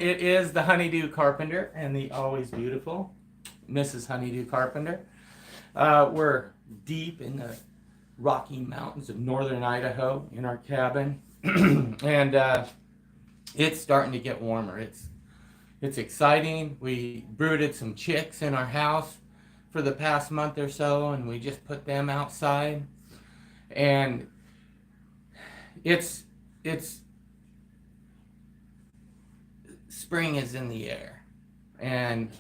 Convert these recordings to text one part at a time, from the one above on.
It is the Honeydew Carpenter and the always beautiful Mrs. Honeydew Carpenter. We're deep in the Rocky Mountains of northern Idaho in our cabin, and it's starting to get warmer. It's exciting. We brooded some chicks in our house for the past month or so, and we just put them outside, and it's spring is in the air, and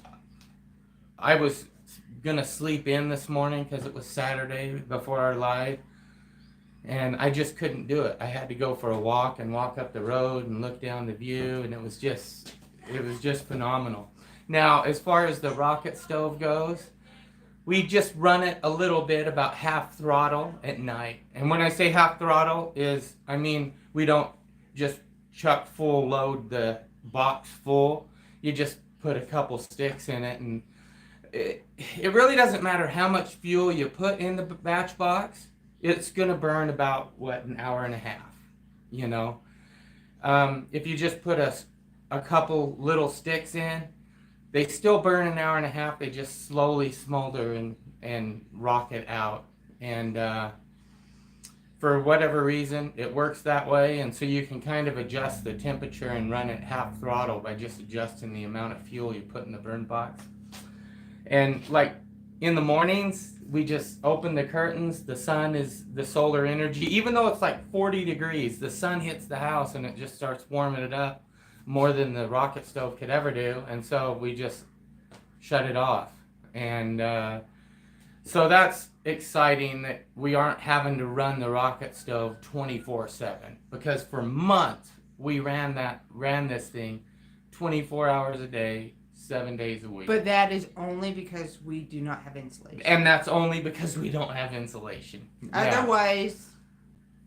I was gonna sleep in this morning because it was Saturday before our live, and I just couldn't do it. I had to go for a walk and walk up the road and look down the view, and it was just phenomenal. Now, as far as the rocket stove goes, we just run it a little bit, about half throttle at night. And when I say half throttle is, I mean, we don't just chuck full load the box full. You just put a couple sticks in it, and it really doesn't matter how much fuel you put in the batch box. It's gonna burn about an hour and a half, you know. If you just put a couple little sticks in, they still burn an hour and a half. They just slowly smolder and rocket out, and for whatever reason, it works that way. And so you can kind of adjust the temperature and run it half throttle by just adjusting the amount of fuel you put in the burn box. And like in the mornings, we just open the curtains. The sun is the solar energy. Even though it's like 40 degrees, the sun hits the house and it just starts warming it up more than the rocket stove could ever do. And so we just shut it off. And so that's exciting that we aren't having to run the rocket stove 24/7, because for months we ran this thing 24 hours a day, 7 days a week. But that is only because we do not have insulation. And that's only because we don't have insulation. Otherwise,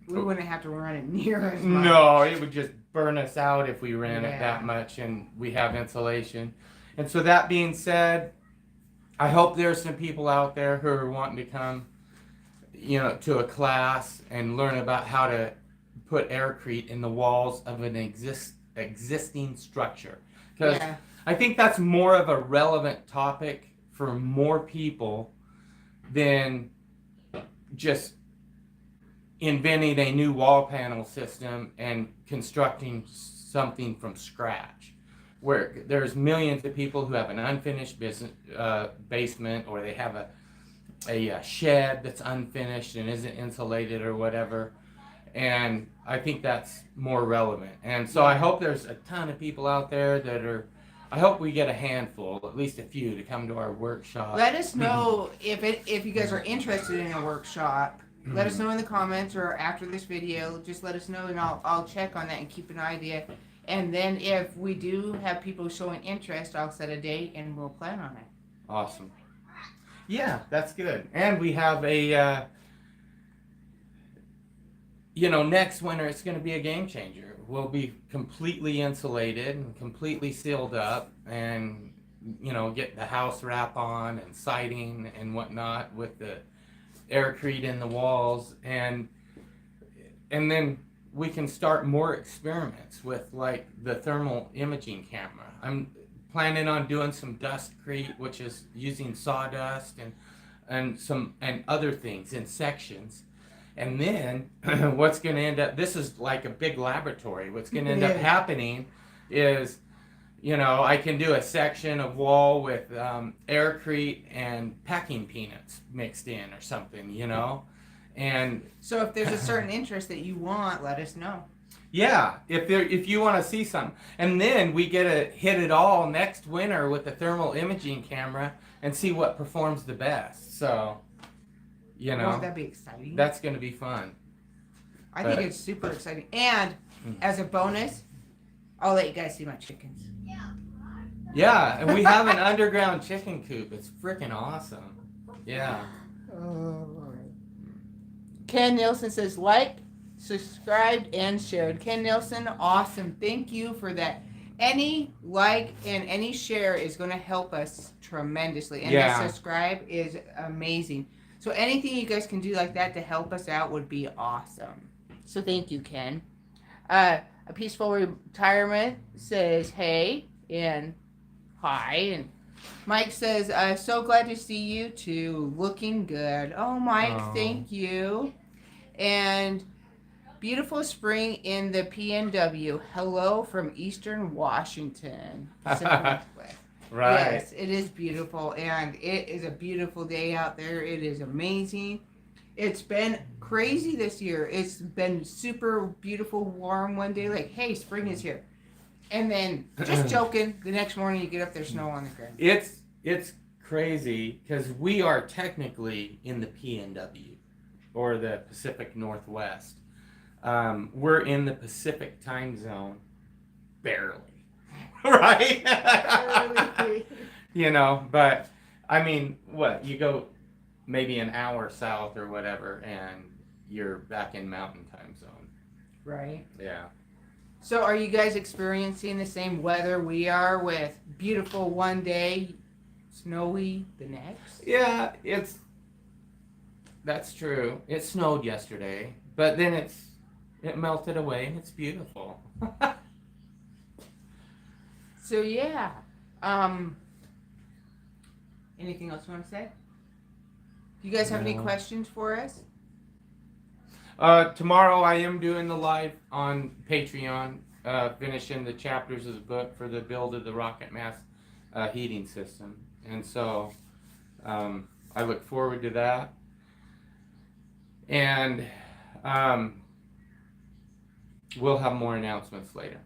we wouldn't have to run it near as much. No, it would just burn us out if we ran it that much, and we have insulation. And so that being said, I hope there's some people out there who are wanting to come, you know, to a class and learn about how to put Aircrete in the walls of an existing structure. Because I think that's more of a relevant topic for more people than just inventing a new wall panel system and constructing something from scratch, where there's millions of people who have an unfinished basement, or they have a shed that's unfinished and isn't insulated or whatever. And I think that's more relevant. And so I hope there's a ton of people out there that are, I hope we get a handful, at least a few, to come to our workshop. Let us know if you guys are interested in a workshop. Let us know in the comments or after this video. Just let us know, and I'll check on that and keep an idea. And then if we do have people showing interest, I'll set a date and we'll plan on it. Awesome. Yeah, that's good. And we have a, next winter it's going to be a game changer. We'll be completely insulated and completely sealed up, and, get the house wrap on and siding and whatnot with the Aircrete in the walls, and then we can start more experiments with like the thermal imaging camera. I'm planning on doing some dustcrete, which is using sawdust and other things in sections. And then what's going to end up, this is like a big laboratory. What's going to end up happening is, I can do a section of wall with Aircrete and packing peanuts mixed in or something, And so if there's a certain interest that you want, let us know. Yeah, if you want to see something. And then we get to hit it all next winter with the thermal imaging camera and see what performs the best. So, Won't that be exciting? That's going to be fun. I think it's super exciting. And as a bonus, I'll let you guys see my chickens. Yeah, and we have an underground chicken coop. It's freaking awesome. Yeah. Ken Nielsen says, like, subscribed, and shared. Ken Nielsen, awesome. Thank you for that. Any like and any share is going to help us tremendously. And the subscribe is amazing. So anything you guys can do like that to help us out would be awesome. So thank you, Ken. A Peaceful Retirement says hey and hi. And Mike says, so glad to see you two. Looking good. Oh, Mike, thank you. And beautiful spring in the PNW. Hello from Eastern Washington. Right. Yes, it is beautiful, and it is a beautiful day out there. It is amazing. It's been crazy this year. It's been super beautiful, warm one day, like, hey, spring is here. And then, just joking, the next morning you get up, there's snow on the ground. It's crazy because we are technically in the PNW, or the Pacific Northwest. We're in the Pacific time zone, barely. Right? You know, but I mean, what? You go maybe an hour south or whatever, and you're back in mountain time zone. Right. Yeah. So are you guys experiencing the same weather we are, with beautiful one day, snowy the next? Yeah, that's true. It snowed yesterday, but then it melted away and it's beautiful. So yeah. Anything else you want to say? Do you guys have any questions for us? Tomorrow I am doing the live on Patreon, finishing the chapters of the book for the build of the rocket mass heating system. And so I look forward to that. And we'll have more announcements later.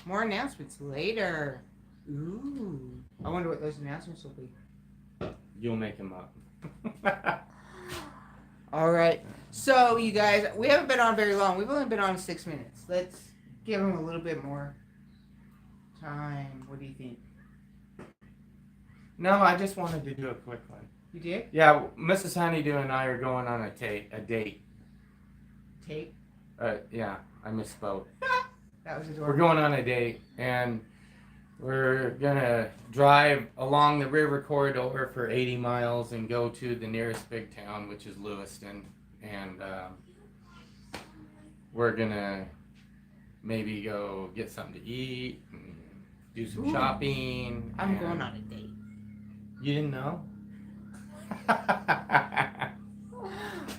More announcements later. Ooh. I wonder what those announcements will be. You'll make them up. All right. So, you guys, we haven't been on very long. We've only been on 6 minutes. Let's give them a little bit more time. What do you think? No, I just wanted to do a quick one. You did? Yeah, Mrs. Honeydew and I are going on a date. Tape? Yeah, I misspoke. That was adorable. We're going on a date, and we're gonna drive along the river corridor for 80 miles and go to the nearest big town, which is Lewiston, and we're gonna maybe go get something to eat and do some shopping. I'm going on a date. You didn't know?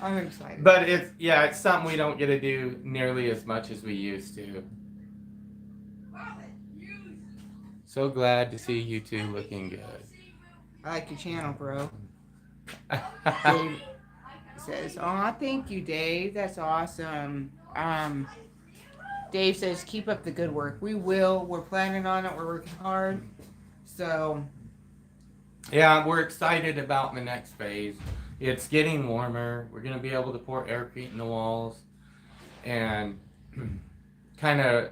I'm excited. But it's something we don't get to do nearly as much as we used to. So glad to see you two looking good. I like your channel, bro. Dave says, "Aw, thank you, Dave. That's awesome." Dave says, "Keep up the good work." We will. We're planning on it. We're working hard. So. Yeah, we're excited about the next phase. It's getting warmer. We're going to be able to pour Aircrete in the walls and kind of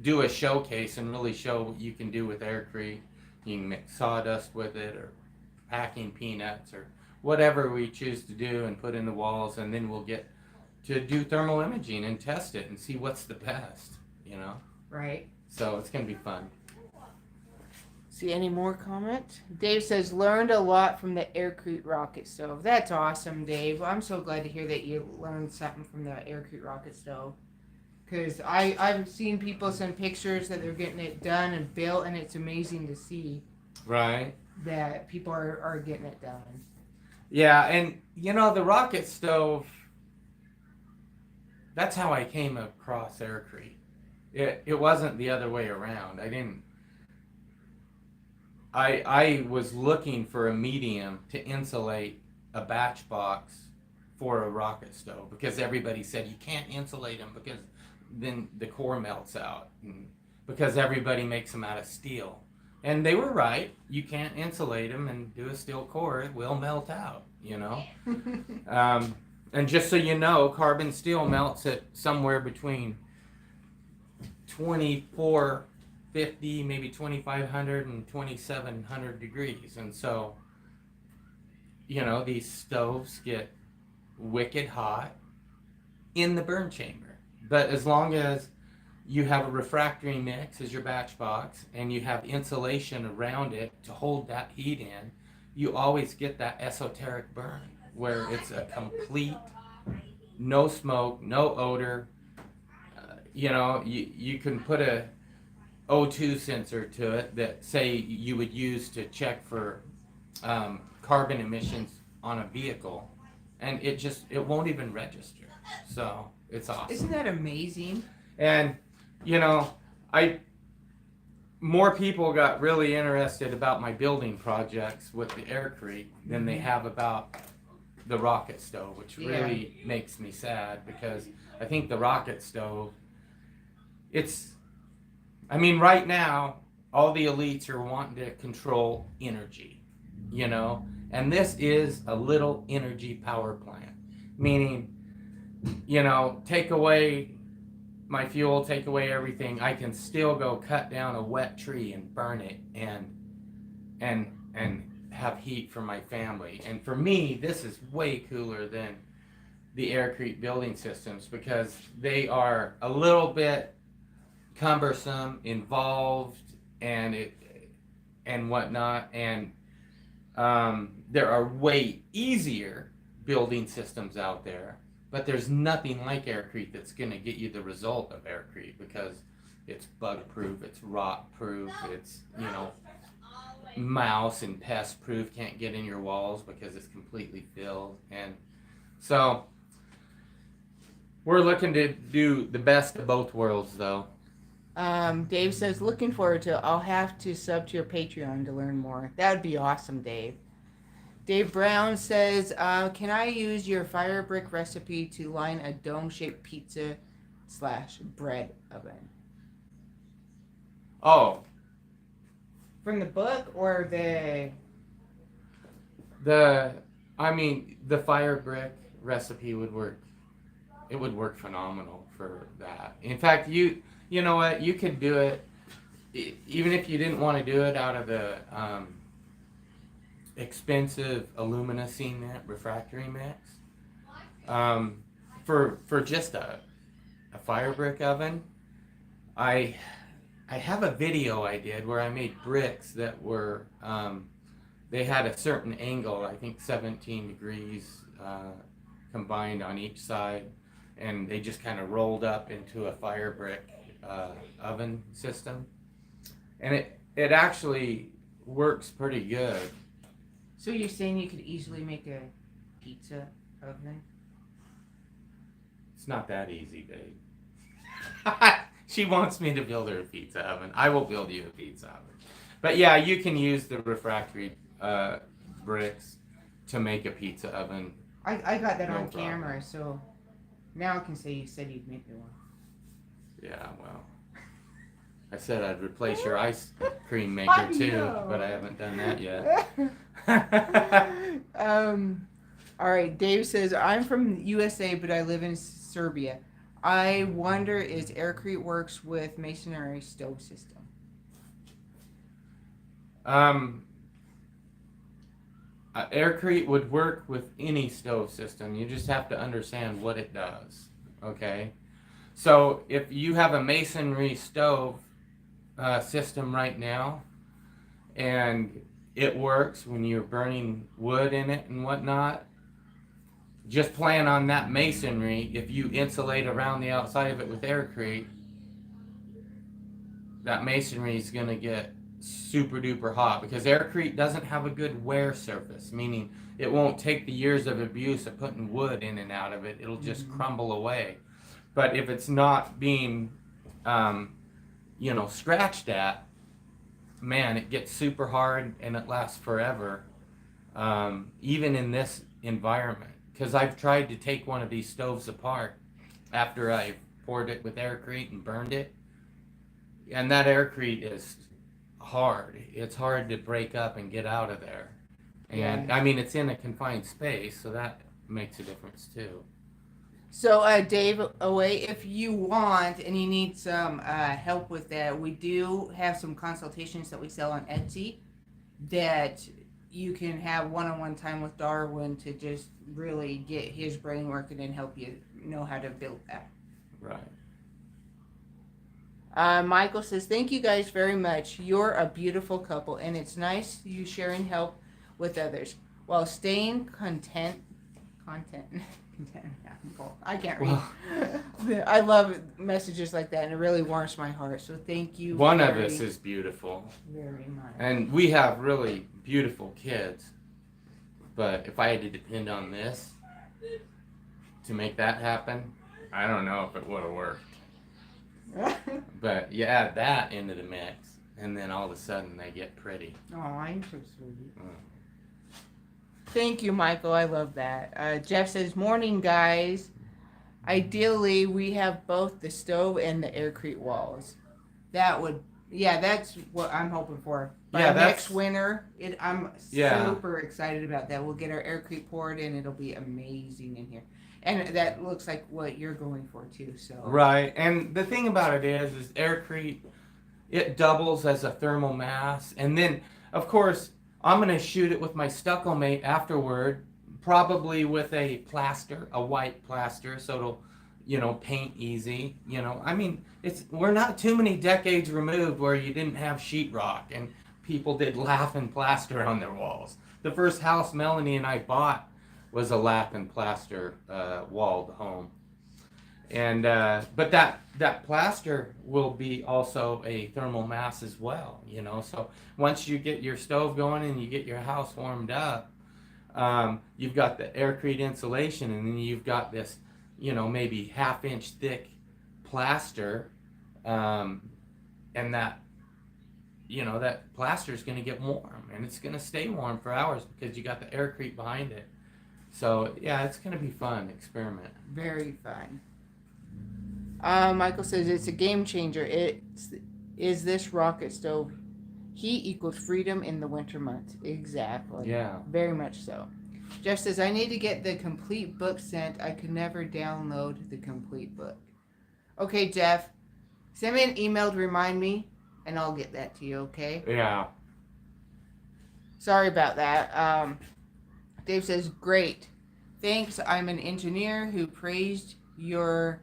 do a showcase and really show what you can do with Aircrete. You can mix sawdust with it, or packing peanuts, or whatever we choose to do and put in the walls, and then we'll get to do thermal imaging and test it and see what's the best, you know? Right. So it's going to be fun. See any more comments? Dave says, learned a lot from the Aircrete rocket stove. That's awesome, Dave. I'm so glad to hear that you learned something from the Aircrete rocket stove. Because I've seen people send pictures that they're getting it done and built, and it's amazing to see. Right. That people are getting it done. Yeah, and you know, the rocket stove, that's how I came across Aircrete. It wasn't the other way around. I was looking for a medium to insulate a batch box for a rocket stove, because everybody said you can't insulate them because then the core melts out, and because everybody makes them out of steel. And they were right. You can't insulate them and do a steel core. It will melt out, you know. And just so you know, carbon steel melts at somewhere between 2450, maybe 2500 and 2700 degrees. And so, you know, these stoves get wicked hot in the burn chamber. But as long as you have a refractory mix as your batch box and you have insulation around it to hold that heat in, you always get that esoteric burn where it's a complete, no smoke, no odor. you can put a O2 sensor to it that say you would use to check for carbon emissions on a vehicle, and it won't even register. So it's awesome. Isn't that amazing? And I more people got really interested about my building projects with the Aircrete than they have about the rocket stove, which really makes me sad, because I think the rocket stove, right now, all the elites are wanting to control energy, and this is a little energy power plant, meaning, take away my fuel, take away everything, I can still go cut down a wet tree and burn it and have heat for my family. And for me, this is way cooler than the Aircrete building systems, because they are a little bit cumbersome, involved, and whatnot. And there are way easier building systems out there, but there's nothing like Aircrete that's going to get you the result of Aircrete, because it's bug proof, it's rot proof, it's mouse and pest proof, can't get in your walls because it's completely filled. And so we're looking to do the best of both worlds, though. Dave says, looking forward to it. I'll have to sub to your Patreon to learn more. That would be awesome, Dave. Dave Brown says, can I use your fire brick recipe to line a dome-shaped pizza / bread oven? Oh. From the book or the fire brick recipe would work. It would work phenomenal for that. In fact, you know what? You could do it, even if you didn't want to do it out of the expensive alumina cement refractory mix. For just a fire brick oven, I have a video I did where I made bricks that were they had a certain angle, I think 17 degrees combined on each side, and they just kind of rolled up into a fire brick oven system, and it actually works pretty good. So you're saying you could easily make a pizza oven? It's not that easy, babe. She wants me to build her a pizza oven. I will build you a pizza oven. But yeah, you can use the refractory bricks to make a pizza oven. I got that on camera, so now I can say you said you'd make me one. Yeah, well, I said I'd replace your ice cream maker too, but I haven't done that yet. All right, Dave says, I'm from USA, but I live in Serbia. I wonder is Aircrete works with masonry stove system? Aircrete would work with any stove system. You just have to understand what it does. Okay, so if you have a masonry stove system right now, and it works when you're burning wood in it and whatnot, just plan on that masonry. If you insulate around the outside of it with Aircrete, that masonry is going to get super duper hot, because Aircrete doesn't have a good wear surface, meaning it won't take the years of abuse of putting wood in and out of it. It'll just crumble away. But if it's not being scratched at, man, it gets super hard and it lasts forever, even in this environment. Because I've tried to take one of these stoves apart after I poured it with Aircrete and burned it, and that Aircrete is hard. It's hard to break up and get out of there. And it's in a confined space, so that makes a difference too. So, Dave, if you want and you need some help with that, we do have some consultations that we sell on Etsy that you can have one-on-one time with Darwin to just really get his brain working and help you know how to build that. Right. Michael says, thank you guys very much. You're a beautiful couple, and it's nice you sharing help with others while staying content. I can't read. I love messages like that, and it really warms my heart. So thank you. One of us is beautiful. Very much. And we have really beautiful kids. But if I had to depend on this to make that happen, I don't know if it would have worked. But you add that into the mix, and then all of a sudden they get pretty. Oh, I'm so sweet. Thank you, Michael. I love that. Jeff says, morning, guys. Ideally, we have both the stove and the Aircrete walls. That's what I'm hoping for. By next winter, I'm super excited about that. We'll get our Aircrete poured in. It'll be amazing in here. And that looks like what you're going for, too. So Right. And the thing about it is Aircrete, it doubles as a thermal mass. And then, of course, I'm going to shoot it with my stucco mate afterward, probably with a plaster, a white plaster, so it'll, paint easy. I mean, we're not too many decades removed where you didn't have sheetrock and people did lath and plaster on their walls. The first house Melanie and I bought was a lath and plaster walled home. And but that plaster will be also a thermal mass as well, So once you get your stove going and you get your house warmed up, you've got the Aircrete insulation, and then you've got this, maybe 1/2 inch thick plaster, and that, that plaster is going to get warm, and it's going to stay warm for hours because you got the Aircrete behind it. So yeah, it's going to be fun experiment. Very fun. Michael says it's a game changer. Is this rocket stove? Heat equals freedom in the winter months. Exactly. Yeah. Very much so. Jeff says, I need to get the complete book sent. I could never download the complete book. Okay, Jeff. Send me an email to remind me, and I'll get that to you, okay? Yeah. Sorry about that. Dave says, great. Thanks. I'm an engineer who praised your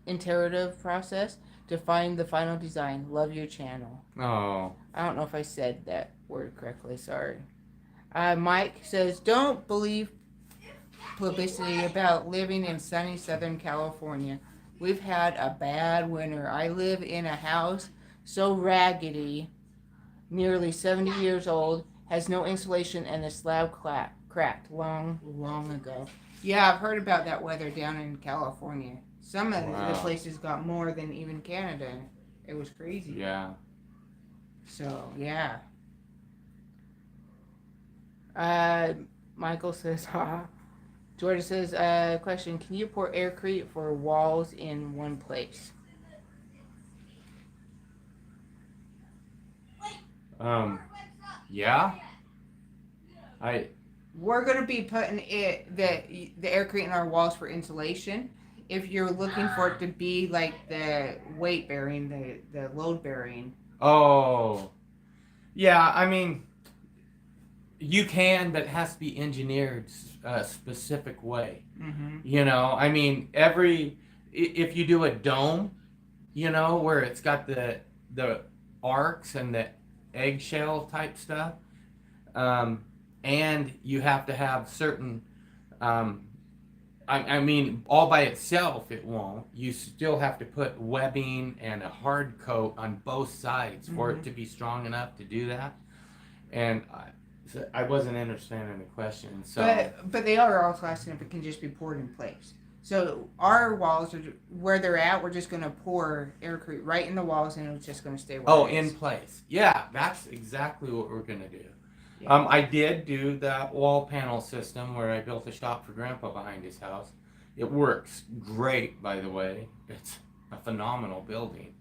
iterative process to find the final design. Love your channel. Oh. I don't know if I said that word correctly. Sorry. Mike says, don't believe publicity about living in sunny Southern California. We've had a bad winter. I live in a house so raggedy, nearly 70 years old, has no insulation, and the slab cracked long ago. Yeah, I've heard about that weather down in California. Some of the places got more than even Canada. It was crazy. Yeah. So, yeah. Michael says, Georgia says, question, can you pour Aircrete for walls in one place? Yeah. We're going to be putting the Aircrete in our walls for insulation. If you're looking for it to be like the weight bearing, the load bearing. Oh. Yeah, I mean, you can, but it has to be engineered a specific way. Mm-hmm. I mean, if you do a dome, where it's got the arcs and the eggshell type stuff, and you have to have certain, I mean, all by itself it won't. You still have to put webbing and a hard coat on both sides for it to be strong enough to do that. And I wasn't understanding the question. So, but they are also asking if it can just be poured in place. So our walls are where they're at. We're just going to pour Aircrete right in the walls, and it's just going to stay where it is. In place. Yeah, that's exactly what we're going to do. Yeah. I did do that wall panel system where I built a shop for Grandpa behind his house. It works great, by the way. It's a phenomenal building.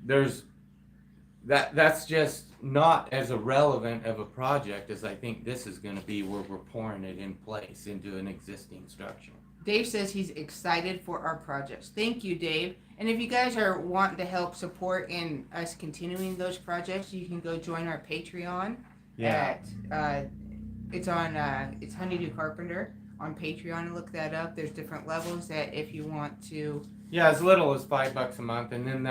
There's that's just not as irrelevant of a project as I think this is going to be, where we're pouring it in place into an existing structure. Dave says he's excited for our projects. Thank you, Dave. And if you guys are wanting to help support in us continuing those projects, you can go join our Patreon. Yeah. It's Honey Do Carpenter on Patreon, and look that up. There's different levels that if you want to. Yeah, as little as $5 a month, and then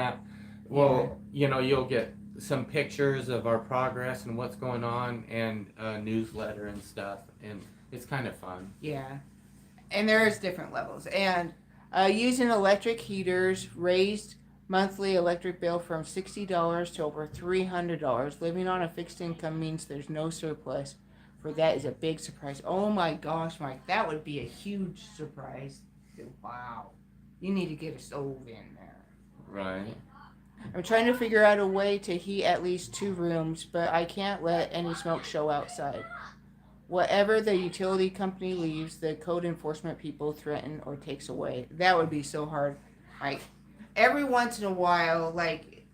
Well, you know, you'll get some pictures of our progress and what's going on, and a newsletter and stuff, and it's kind of fun. Yeah. And there's different levels. And using electric heaters raised monthly electric bill from $60 to over $300. Living on a fixed income means there's no surplus. For that is a big surprise. Oh my gosh, Mike, that would be a huge surprise. Wow. You need to get a stove in there. Right. I'm trying to figure out a way to heat at least 2 rooms, but I can't let any smoke show outside. Whatever the utility company leaves, the code enforcement people threaten or takes away. That would be so hard. Like, every once in a while, like,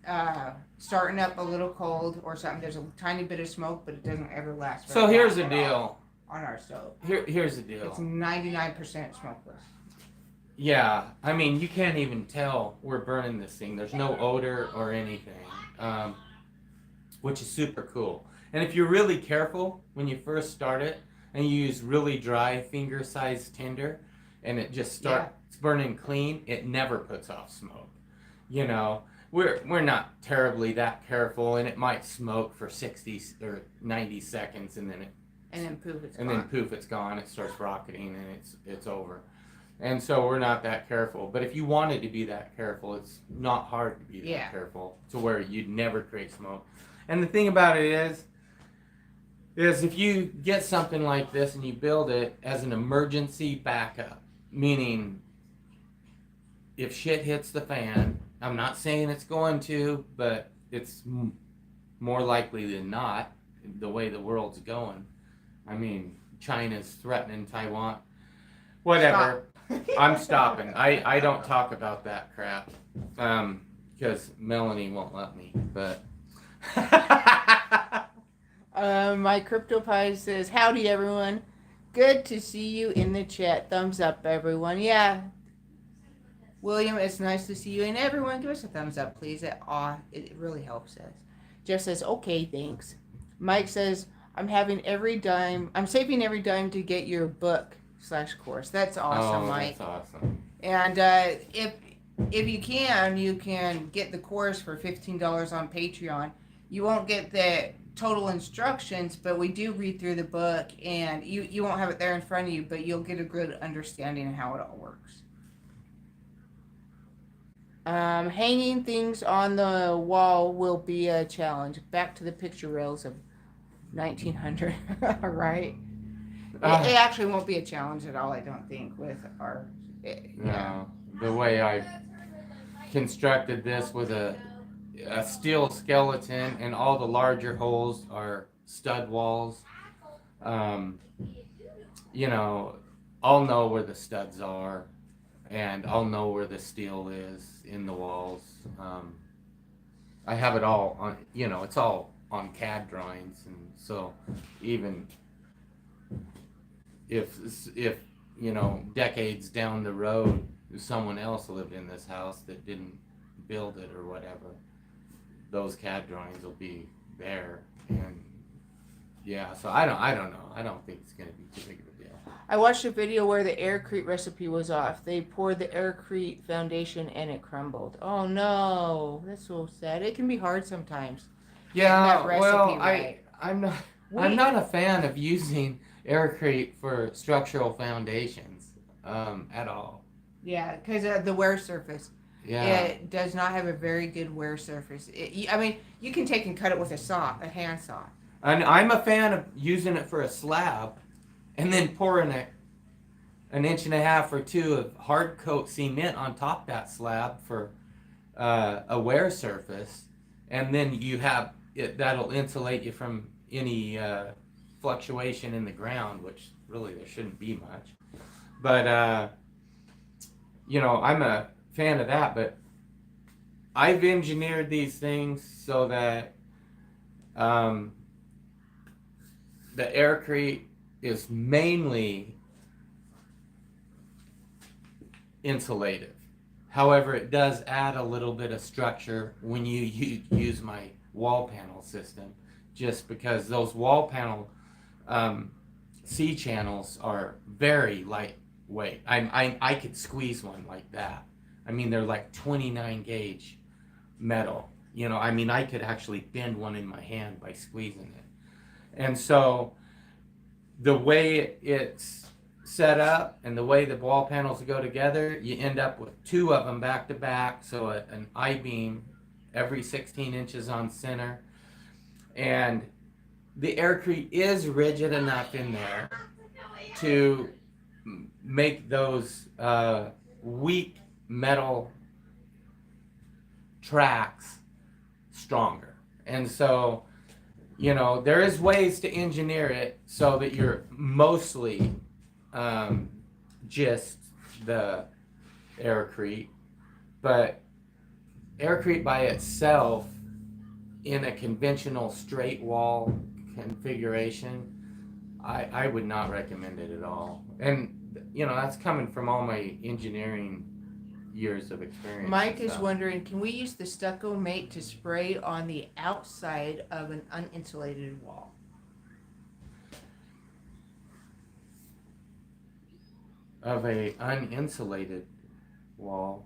starting up a little cold or something, there's a tiny bit of smoke, but it doesn't ever last very So here's long the at all deal. on our stove. Here's the deal. It's 99% smokeless. Yeah, I mean, you can't even tell we're burning this thing. There's no odor or anything, which is super cool. And if you're really careful when you first start it, and you use really dry finger-sized tinder, and it just starts burning clean, it never puts off smoke. You know, we're not terribly that careful, and it might smoke for 60 or 90 seconds, and then poof, it's gone. It starts rocketing, and it's over. And so we're not that careful. But if you wanted to be that careful, it's not hard to be that careful to where you'd never create smoke. And the thing about it is if you get something like this and you build it as an emergency backup, meaning if shit hits the fan, I'm not saying it's going to, but it's more likely than not the way the world's going. I mean, China's threatening Taiwan. Whatever. Stop. I'm stopping. I don't talk about that crap because Melanie won't let me. But my CryptoPie says, "Howdy, everyone. Good to see you in the chat. Thumbs up, everyone." Yeah, William, it's nice to see you. And everyone, give us a thumbs up, please. It really helps us. Jeff says, "Okay, thanks." Mike says, I'm saving every dime to get your book/course. That's awesome, Mike. That's awesome. And if you can get the course for $15 on Patreon. You won't get the total instructions, but we do read through the book, and you won't have it there in front of you, but you'll get a good understanding of how it all works. Hanging things on the wall will be a challenge. Back to the picture rails of 1900, right? It actually won't be a challenge at all, I don't think, with our... No, the way I constructed this with a steel skeleton, and all the larger holes are stud walls. You know, I'll know where the studs are, and I'll know where the steel is in the walls. I have it all on, you know, it's all on CAD drawings, and so even if you know, decades down the road someone else lived in this house that didn't build it or whatever, those CAD drawings will be there. And yeah, so I don't know. I don't think it's going to be too big of a deal. I watched a video where the Aircrete recipe was off. They poured the Aircrete foundation and it crumbled. Oh no, that's so sad. It can be hard sometimes. Yeah, well, right. I'm not a fan of using Aircrete for structural foundations at all. Yeah, because the wear surface. Yeah. It does not have a very good wear surface. I mean, you can take and cut it with a hand saw. And I'm a fan of using it for a slab, and then pouring an inch and a half or 2 of hard coat cement on top of that slab for a wear surface, and then you have it that'll insulate you from any fluctuation in the ground, which really there shouldn't be much. But you know, I'm a fan of that, but I've engineered these things so that the Aircrete is mainly insulative. However, it does add a little bit of structure when you use my wall panel system, just because those wall panel C channels are very lightweight. I could squeeze one like that. I mean, they're like 29 gauge metal. You know, I mean, I could actually bend one in my hand by squeezing it. And so the way it's set up and the way the wall panels go together, you end up with two of them back to back, so an I-beam every 16 inches on center. And the Aircrete is rigid enough in there to make those weak metal tracks stronger. And so, you know, there is ways to engineer it so that you're mostly just the Aircrete, but Aircrete by itself in a conventional straight wall configuration, I would not recommend it at all. And you know, that's coming from all my engineering years of experience. Mike is wondering, can we use the stucco mate to spray on the outside of an uninsulated wall? Of a uninsulated wall.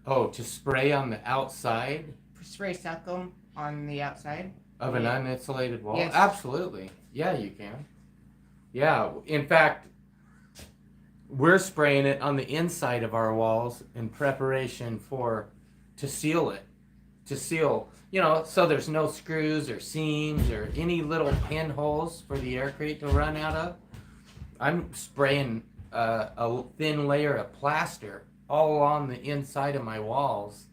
Oh, to spray on the outside? Spray stucco on the outside? Of an uninsulated wall? Yes. Absolutely. Yeah, you can. Yeah, in fact, we're spraying it on the inside of our walls in preparation to seal it. To seal, you know, so there's no screws or seams or any little pinholes for the Aircrete to run out of. I'm spraying a thin layer of plaster all along the inside of my walls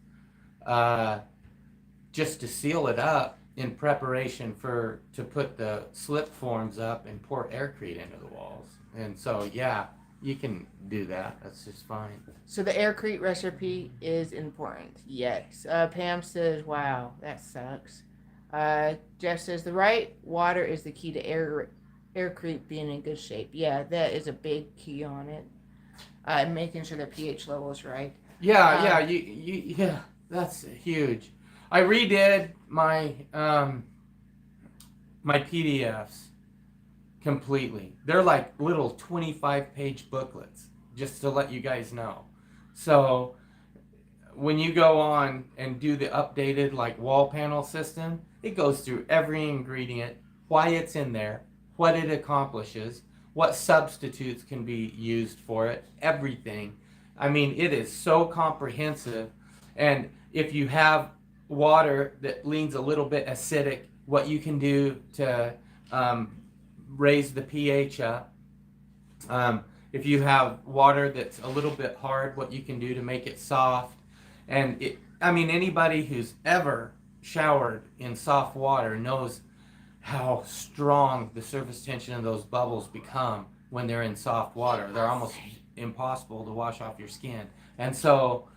just to seal it up in preparation to put the slip forms up and pour Aircrete into the walls. And so, yeah, you can do that. That's just fine. So the Aircrete recipe is important. Yes. Pam says, wow, that sucks. Jeff says, the right water is the key to Aircrete being in good shape. Yeah, that is a big key on it. Making sure the pH level is right. Yeah, yeah, that's huge. I redid my my PDFs completely. They're like little 25-page booklets, just to let you guys know. So when you go on and do the updated like wall panel system, it goes through every ingredient, why it's in there, what it accomplishes, what substitutes can be used for it, everything. I mean, it is so comprehensive. And if you have water that leans a little bit acidic, what you can do to raise the pH up. If you have water that's a little bit hard, what you can do to make it soft. And I mean, anybody who's ever showered in soft water knows how strong the surface tension of those bubbles become when they're in soft water. They're almost impossible to wash off your skin. And so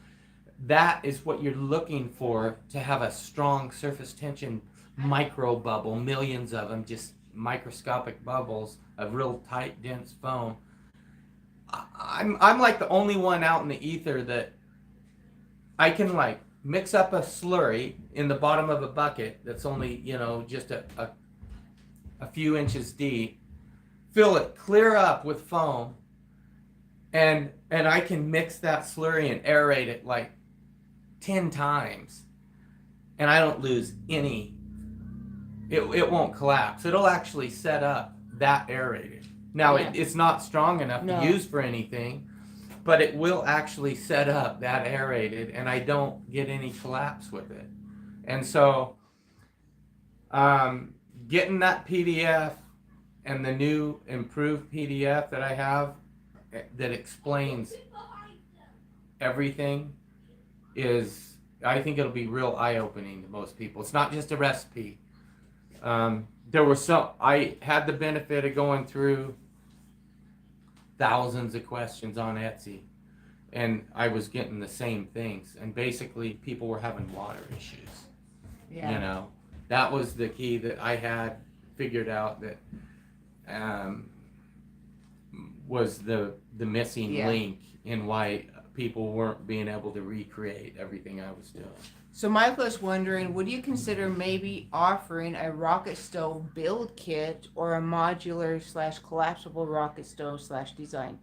that is what you're looking for, to have a strong surface tension micro bubble, millions of them, just microscopic bubbles of real tight, dense foam. I'm like the only one out in the ether that I can like mix up a slurry in the bottom of a bucket that's only, you know, just a few inches deep, fill it clear up with foam, and I can mix that slurry and aerate it like 10 times, and I don't lose any. It won't collapse. It'll actually set up that aerated. Now, it's not strong enough to use for anything, but it will actually set up that aerated, and I don't get any collapse with it. And so getting that PDF and the new improved PDF that I have that explains everything is, I think it'll be real eye-opening to most people. It's not just a recipe. I had the benefit of going through thousands of questions on Etsy, and I was getting the same things, and basically people were having water issues. Yeah. You know, that was the key that I had figured out that was the missing link in why people weren't being able to recreate everything I was doing. So Michael is wondering, would you consider maybe offering a rocket stove build kit or a modular / collapsible rocket stove / design?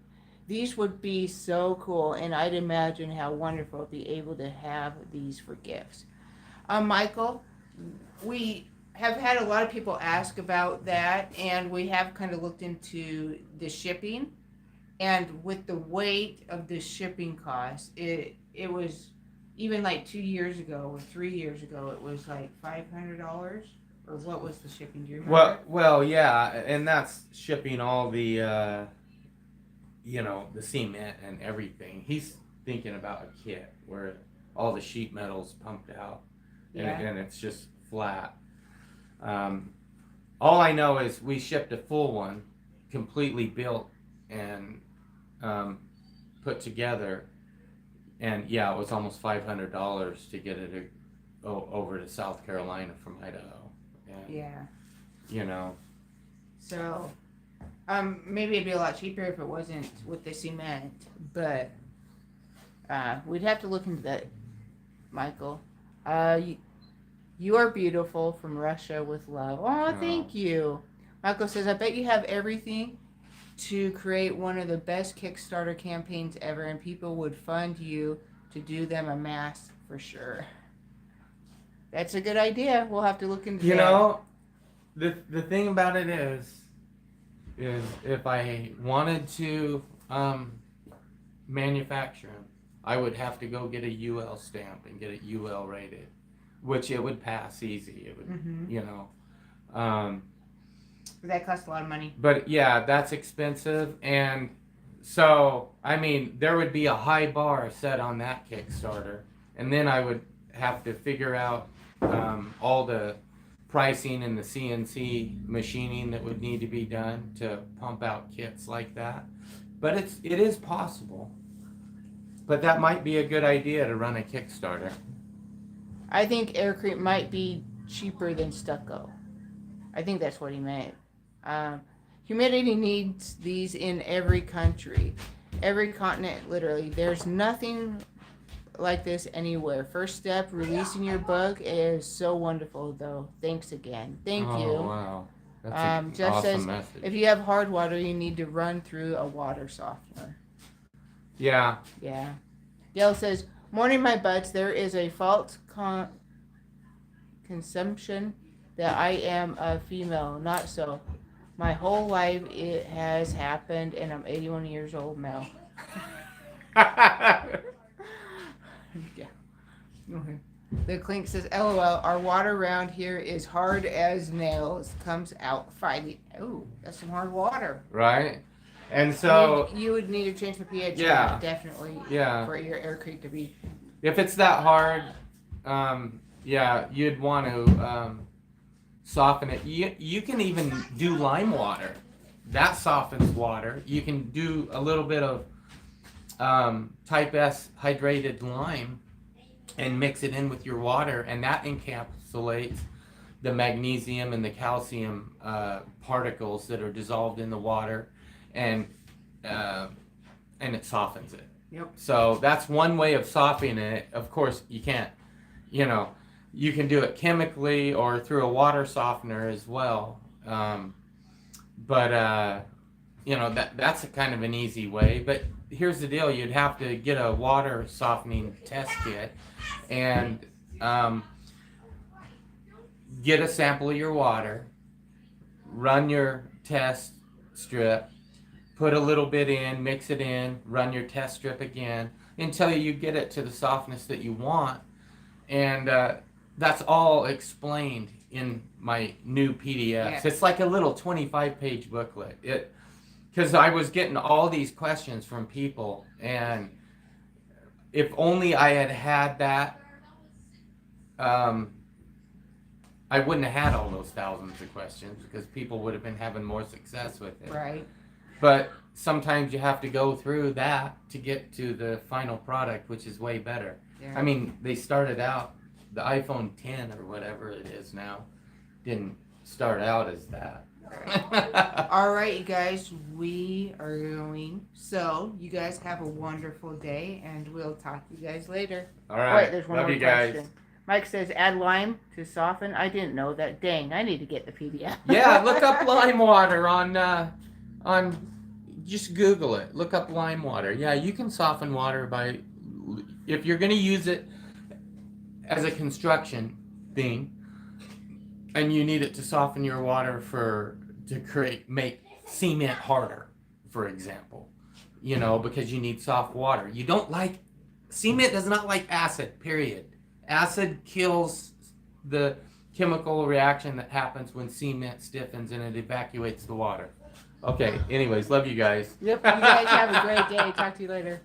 these would be so cool, and I'd imagine how wonderful to be able to have these for gifts. Michael, we have had a lot of people ask about that, and we have kind of looked into the shipping. And with the weight of the shipping cost, it was even like 2 years ago or 3 years ago, it was like $500, or what was the shipping? Do you remember? Well, yeah, and that's shipping all the, the cement and everything. He's thinking about a kit where all the sheet metal's pumped out, and it's just flat. All I know is we shipped a full one, completely built and put together, and yeah, it was almost $500 to get it over to South Carolina from Idaho. And, yeah. So, maybe it'd be a lot cheaper if it wasn't with the cement, but we'd have to look into that, Michael. You are beautiful from Russia with love. Oh, thank you. Michael says, I bet you have everything to create one of the best Kickstarter campaigns ever, and people would fund you to do them en masse for sure. That's a good idea. We'll have to look into that. The thing about it is if I wanted to manufacture them, I would have to go get a UL stamp and get it UL rated, which it would pass easy. It would, that costs a lot of money. But yeah, that's expensive, and so I mean there would be a high bar set on that Kickstarter, and then I would have to figure out all the pricing and the CNC machining that would need to be done to pump out kits like that. But it is possible. But that might be a good idea to run a Kickstarter. I think Aircrete might be cheaper than stucco. I think that's what he meant. Humidity needs these in every country, every continent, literally. There's nothing like this anywhere. First step, releasing your book is so wonderful, though. Thanks again. Thank you. Oh, wow. That's Jeff awesome says, message. if you have hard water, you need to run through a water softener. Yeah. Yeah. Dale says, morning, my buds. There is a false consumption that I am a female. Not so. My whole life it has happened, and I'm 81 years old now. Yeah. Okay. The Clink says, LOL, our water around here is hard as nails. Comes out fighting. Oh, that's some hard water. Right? And so... You would need to change the pH. Yeah. Definitely. Yeah. For your Aircrete to be... If it's that hard, you'd want to soften it. You can even do lime water. That softens water. You can do a little bit of type S hydrated lime and mix it in with your water, and that encapsulates the magnesium and the calcium particles that are dissolved in the water, and it softens it. Yep. So that's one way of softening it. Of course, you can't, you can do it chemically or through a water softener as well. That's a kind of an easy way. But here's the deal: you'd have to get a water softening test kit and get a sample of your water, run your test strip, put a little bit in, mix it in, run your test strip again until you get it to the softness that you want. And that's all explained in my new PDFs. Yeah. It's like a little 25-page booklet. Because I was getting all these questions from people, and if only I had that, I wouldn't have had all those thousands of questions, because people would have been having more success with it. Right. But sometimes you have to go through that to get to the final product, which is way better. Yeah. I mean, they started out, the iPhone 10 or whatever it is now, didn't start out as that. All right, you guys, we are going. So, you guys have a wonderful day, and we'll talk to you guys later. All right. Wait, there's one Love more you guys. question. Mike says, add lime to soften. I didn't know that. Dang, I need to get the PDF. Yeah, look up lime water on just Google it. Look up lime water. Yeah, you can soften water by, if you're going to use it as a construction thing, and you need it to soften your water make cement harder, for example, because you need soft water. Cement does not like acid, period. Acid kills the chemical reaction that happens when cement stiffens and it evacuates the water. Okay, anyways, love you guys. Yep, you guys have a great day. Talk to you later.